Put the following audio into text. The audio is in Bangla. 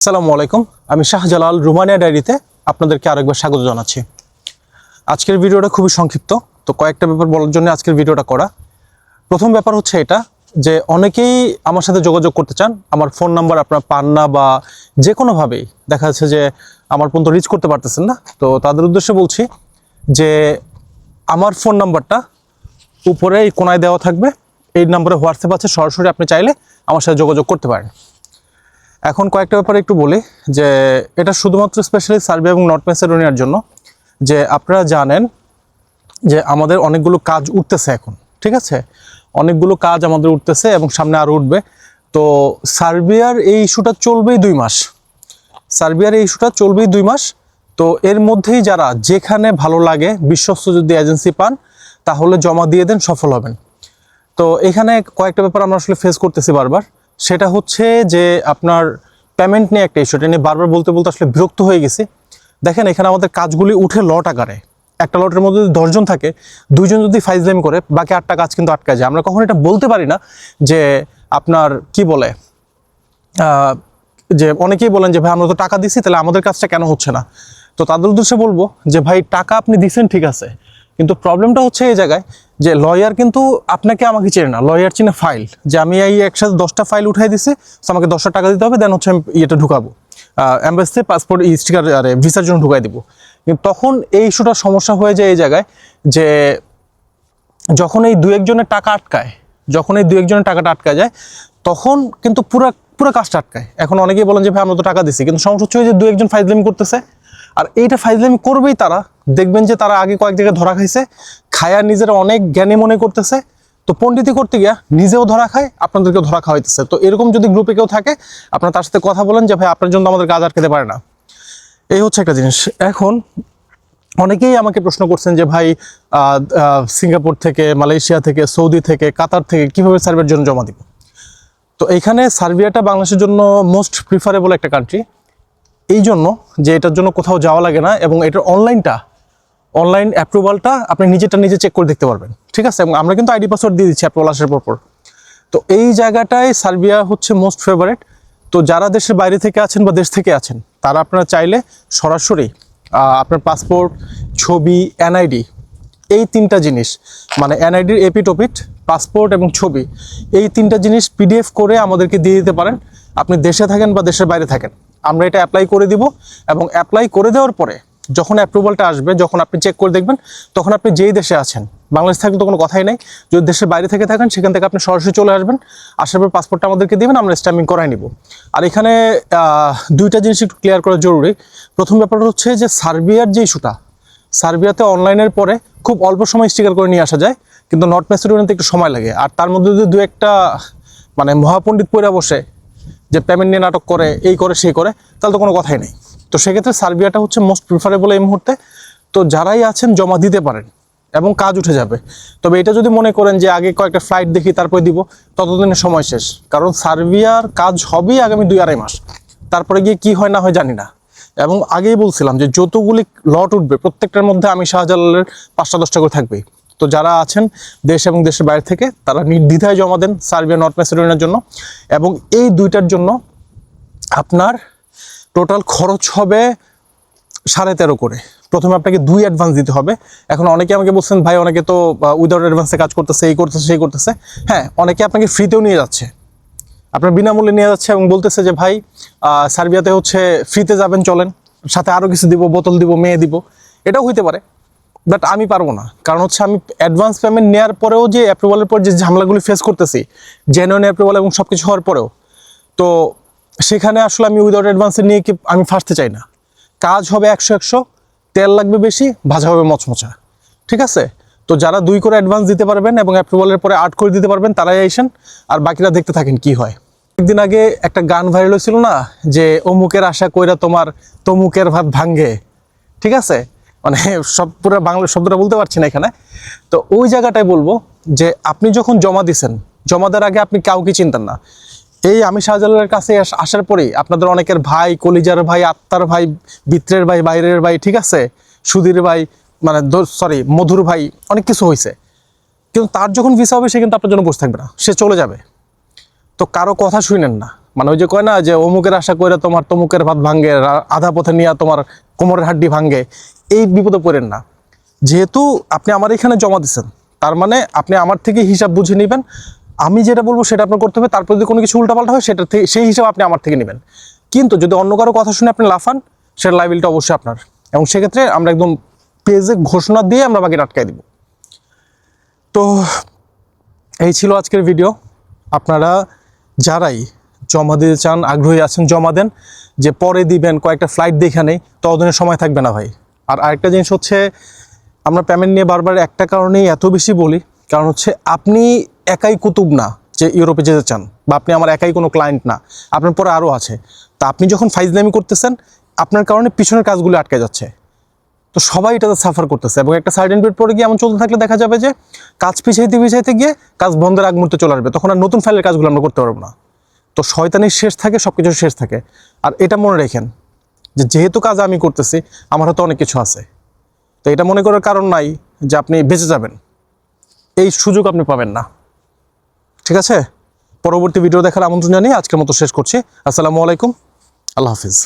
আসসালামু আলাইকুম, আমি শাহজালাল রোমানিয়া ডায়েরিতে আপনাদেরকে আরেকবার স্বাগত জানাচ্ছি। আজকের ভিডিওটা খুবই সংক্ষিপ্ত, তো কয়েকটা ব্যাপার বলার জন্য আজকের ভিডিওটা করা। প্রথম ব্যাপার হচ্ছে এটা যে অনেকেই আমার সাথে যোগাযোগ করতে চান, আমার ফোন নাম্বার আপনারা পান না বা যে কোনোভাবেই দেখা যাচ্ছে যে আমার পর্যন্ত রিচ করতে পারতেছেন না। তো তাদের উদ্দেশ্যে বলছি যে আমার ফোন নাম্বারটা উপরে এই কোনায় দেওয়া থাকবে, এই নাম্বারে হোয়াটসঅ্যাপ আছে, সরাসরি আপনি চাইলে আমার সাথে যোগাযোগ করতে পারেন। এখন কয়েকটা ব্যাপারে একটু বলি যে এটা শুধুমাত্র স্পেশালি সার্বিয়া এবং নর্থ ম্যাসেডোনিয়ার জন্য। যে আপনারা জানেন যে আমাদের অনেকগুলো কাজ উঠতেছে এখন, ঠিক আছে, অনেকগুলো কাজ আমাদের উঠতেছে এবং সামনে আরও উঠবে। তো সার্বিয়ার এই ইস্যুটা চলবেই 2 মাস, সার্বিয়ার এই ইস্যুটা চলবেই 2 মাস। তো এর মধ্যেই যারা যেখানে ভালো লাগে বিশ্বস্ত যদি এজেন্সি পান তাহলে জমা দিয়ে দেন, সফল হবেন। তো এখানে কয়েকটা ব্যাপার আমরা আসলে ফেস করতেছি বারবার। সেটা হচ্ছে যে আপনার পেমেন্ট নিয়ে একটা ইস্যু, এটা নিয়ে বারবার বলতে বলতে আসলে বিরক্ত হয়ে গেছি। দেখেন এখানে আমাদের কাজগুলি উঠে লট আকারে, একটা লটের মধ্যে যদি 10 জন থাকে, 2 জন যদি ফাইজলামি করে বাকি 8টা কাজ কিন্তু আটকা যায়। আমরা কখনো এটা বলতে পারি না যে আপনার কি বলে যে অনেকেই বলেন যে ভাই আমরা তো টাকা দিছি, তাহলে আমাদের কাজটা কেন হচ্ছে না। তো তাদের উদ্দেশ্যে বলবো যে ভাই টাকা আপনি দিচ্ছেন ঠিক আছে, কিন্তু প্রবলেমটা হচ্ছে এই জায়গায় যে লয়ার কিন্তু আপনাকে আমাকে চেনে না, লয়ার চিনে ফাইল। যে আমি এই একসাথে 10টা ফাইল উঠাই দিছি, তো আমাকে 10টা টাকা দিতে হবে, দেন হচ্ছে আমি ইয়েটা ঢুকাবো অ্যাম্বাসিতে পাসপোর্ট স্টিকার আরে ভিসার জন্য ঢুকাই দিব। কিন্তু তখন এই ইস্যুটার সমস্যা হয়ে যায় এই জায়গায় যে যখন এই 2-1 জনের টাকা আটকায়, যখন এই 2-1 জনের টাকাটা আটকায় যায় তখন কিন্তু পুরো কাজটা আটকায়। এখন অনেকেই বলেন যে ভাই আমরা তো টাকা দিছি, কিন্তু সমস্যা হচ্ছে যে 2-1 জন ফাইজলামি করতেছে। আর এইটা ফাইজলামি করবেই তারা, দেখবেন যে তারা আগে কয়েক জায়গায় ধরা খাইছে, খায়া নিজেরা অনেক জ্ঞানী মনে করতেছে। তো পণ্ডিতি করতে গিয়া নিজেও ধরা খায়, আপনাদেরকেও ধরা খাওয়াইতেছে। তো এরকম যদি গ্রুপে কেউ থাকে আপনারা তার সাথে কথা বলেন যে ভাই আপনার জন্য আমাদের কাজ আটকাতে পারে না। এই হচ্ছে একটা জিনিস। এখন অনেকেই আমাকে প্রশ্ন করছেন যে ভাই সিঙ্গাপুর থেকে, মালয়েশিয়া থেকে, সৌদি থেকে, কাতার থেকে কিভাবে সার্বিয়ার জন্য জমা দিব। তো এইখানে সার্বিয়াটা বাংলাদেশের জন্য মোস্ট প্রিফারেবল একটা কান্ট্রি, এই জন্য যে এটার জন্য কোথাও যাওয়া লাগে না এবং এটার অনলাইন অ্যাপ্রুভালটা আপনি নিজে চেক করে দেখতে পারবেন, ঠিক আছে। এবং আমরা কিন্তু আইডি পাসওয়ার্ড দিয়ে দিচ্ছি অ্যাপ্রুভাল আসার পর। তো এই জায়গাটায় সার্বিয়া হচ্ছে মোস্ট ফেভারিট। তো যারা দেশের বাইরে থেকে আছেন বা দেশ থেকে আছেন তারা আপনারা চাইলে সরাসরি আপনার পাসপোর্ট, ছবি, এনআইডি, এই 3টা জিনিস, মানে এনআইডির এপিটোপিট, পাসপোর্ট এবং ছবি, এই 3টা জিনিস পিডিএফ করে আমাদেরকে দিয়ে দিতে পারেন। আপনি দেশে থাকেন বা দেশের বাইরে থাকেন, আমরা এটা অ্যাপ্লাই করে দিব। এবং অ্যাপ্লাই করে দেওয়ার পরে যখন অ্যাপ্রুভালটা আসবে, যখন আপনি চেক করে দেখবেন, তখন আপনি যেই দেশে আছেন, বাংলাদেশ থাকলে তো কোনো কথাই নেই, যদি দেশের বাইরে থেকে থাকেন সেখান থেকে আপনি সরাসরি চলে আসবেন, আসার পর পাসপোর্টটা আমাদেরকে দিবেন, আমরা স্ট্যাম্পিং করাই নিব। আর এখানে 2টা জিনিস একটু ক্লিয়ার করা জরুরি। প্রথম ব্যাপারটা হচ্ছে যে সার্বিয়ার যে ইস্যুটা, সার্বিয়াতে অনলাইনের পরে খুব অল্প সময় স্টিকার করে নিয়ে আসা যায়, কিন্তু নর্থ ম্যাসেডোনিয়াতে একটু সময় লাগে। আর তার মধ্যে যদি 2-একটা মানে মহাপণ্ডিত পইরা বসে যে পেমেন্ট নিয়ে নাটক করে, এই করে সেই করে, তাহলে তো কোনো কথাই নেই। তো সেক্ষেত্রে সার্বিয়াটা হচ্ছে মোস্ট প্রিফারেবল এই মুহূর্তে। তো যারাই আছেন জমা দিতে পারেন এবং কাজ উঠে যাবে। তবে এটা যদি মনে করেন যে আগে কয়েকটা ফ্লাইট দেখি তারপরে দিব, ততদিনের সময় শেষ। কারণ সার্বিয়ার কাজ হবেই আগামী 2-2.5 মাস, তারপরে গিয়ে কি হয় না হয় জানি না। এবং আগেই বলছিলাম যে যতগুলি লট উঠবে প্রত্যেকটার মধ্যে আমি শাহজালালের 5টা-10টা করে থাকবেই। তো যারা আছেন দেশ এবং দেশের বাইরে থেকে তারা নির্দ্বিধায় জমা দেন সার্বিয়া নর্থ ম্যাসেডোনিয়ার জন্য। এবং এই 2টার জন্য আপনার টোটাল খরচ হবে 13.5 করে। প্রথমে আপনাকে 2 অ্যাডভান্স দিতে হবে। এখন অনেকে আমাকে বলছেন ভাই অনেকে তো উইদাউট অ্যাডভান্সে কাজ করতেছে, এই করতেছে সেই করতেছে। হ্যাঁ, অনেকে আপনাকে ফ্রিতেও নিয়ে যাচ্ছে, আপনার বিনামূল্যে নিয়ে যাচ্ছে এবং বলতেছে যে ভাই সার্বিয়াতে হচ্ছে ফ্রিতে যাবেন, চলেন, সাথে আরও কিছু দিব, বোতল দিব, মেয়ে দিব। এটাও হইতে পারে, বাট আমি পারবো না। কারণ হচ্ছে আমি অ্যাডভান্স পেমেন্ট নেওয়ার পরেও যে অ্যাপ্রুভালের পর যে ঝামেলাগুলি ফেস করতেছি, জেনুইন অ্যাপ্রুভাল এবং সব কিছু হওয়ার পরেও, তো সেখানে আসলে আমি উইদাউট অ্যাডভান্সে নিয়ে কি আমি ফাঁসতে চাই না। কাজ হবে 100, তেল লাগবে বেশি, ভাজা হবে মচমচা, ঠিক আছে। তো যারা 2 করে অ্যাডভান্স দিতে পারবেন এবং অ্যাপ্রুভালের পরে 8 করে দিতে পারবেন তারাই আইসেন, আর বাকিরা দেখতে থাকেন কি হয়। একদিন আগে একটা গান ভাইরাল হয়েছিল না, যে অমুকের আশা কইরা তোমার তমুকের ভাত ভাঙ্গে, ঠিক আছে। মানে সব পুরো বাংলা শব্দটা বলতে পারছি না এখানে। তো ওই জায়গাটায় বলবো যে আপনি যখন জমা দিছেন, জমা দেওয়ার আগে আপনি কাউকে চিনতেন না। এই আমি শাহজালালের কাছে আসার পরেই আপনাদের অনেকের ভাই, কলিজার ভাই, আত্মার ভাই, বিত্রের ভাই, বাইরের ভাই, ঠিক আছে, সুধীর ভাই, মানে সরি মধুর ভাই, অনেক কিছু হয়েছে। কিন্তু তার যখন ভিসা হবে সে কিন্তু আপনার জন্য বসে থাকবে না, সে চলে যাবে। তো কারো কথা শুনেন না, মানে ওই যে কয় না যে অমুকের আশা করে তোমার তমুকের ভাত ভাঙ্গে, আধা পথে নিয়ে তোমার কোমরের হাড্ডি ভাঙ্গে, এই বিপদে পড়েন না। যেহেতু আপনি আমার এখানে জমা দিচ্ছেন, তার মানে আপনি আমার থেকে হিসাব বুঝে নেবেন। আমি যেটা বলবো সেটা আপনার করতে হবে। তারপর যদি কোনো কিছু উল্টাপাল্টা হয় সেটা থেকে, সেই হিসাব আপনি আমার থেকে নেবেন। কিন্তু যদি অন্য কারো কথা শুনে আপনি লাফান, সেটা লাইবিলিটি অবশ্যই আপনার। এবং সেক্ষেত্রে আমরা একদম পেজে ঘোষণা দিয়ে আমরা বাকিটা আটকাই দিব। তো এই ছিল আজকের ভিডিও। আপনারা যারাই জমা দিতে চান, আগ্রহী আছেন, জমা দেন। যে পরে দিবেন, কয়েকটা ফ্লাইট দেখে নেই, ততদিনের সময় থাকবে না ভাই। আর আরেকটা জিনিস হচ্ছে, আমরা পেমেন্ট নিয়ে বারবার একটা কারণেই এত বেশি বলি, কারণ হচ্ছে আপনি একাই কুতুব না যে ইউরোপে যেতে চান, বা আপনি আমার একাই কোনো ক্লায়েন্ট না, আপনার পরে আরও আছে। তা আপনি যখন ফাইজলামি করতেছেন, আপনার কারণে পিছনের কাজগুলো আটকে যাচ্ছে। তো সবাই এটাতে সাফার করতেছে, এবং একটা সার্টেন পিরিয়ড পরে গিয়ে এমন চলতে থাকলে দেখা যাবে যে কাজ পিছাইতে গিয়ে কাজ বন্ধের আগ মুহূর্তে চলে আসবে, তখন আর নতুন ফাইলের কাজগুলো আমরা করতে পারবো না। তো শয়তানির শেষ থাকে, সব কিছু শেষ থাকে। আর এটা মনে রাখেন যে যেহেতু কাজ আমি করতেছি, আমার হাতে অনেক কিছু আছে। তো এটা মনে করার কারণ নাই যে আপনি বেঁচে যাবেন, এই সুযোগ আপনি পাবেন না। ঠিক আছে, পরবর্তী ভিডিও দেখার আমন্ত্রণ জানিয়ে আজকের মতো শেষ করছি। আসসালামু আলাইকুম, আল্লাহ হাফিজ।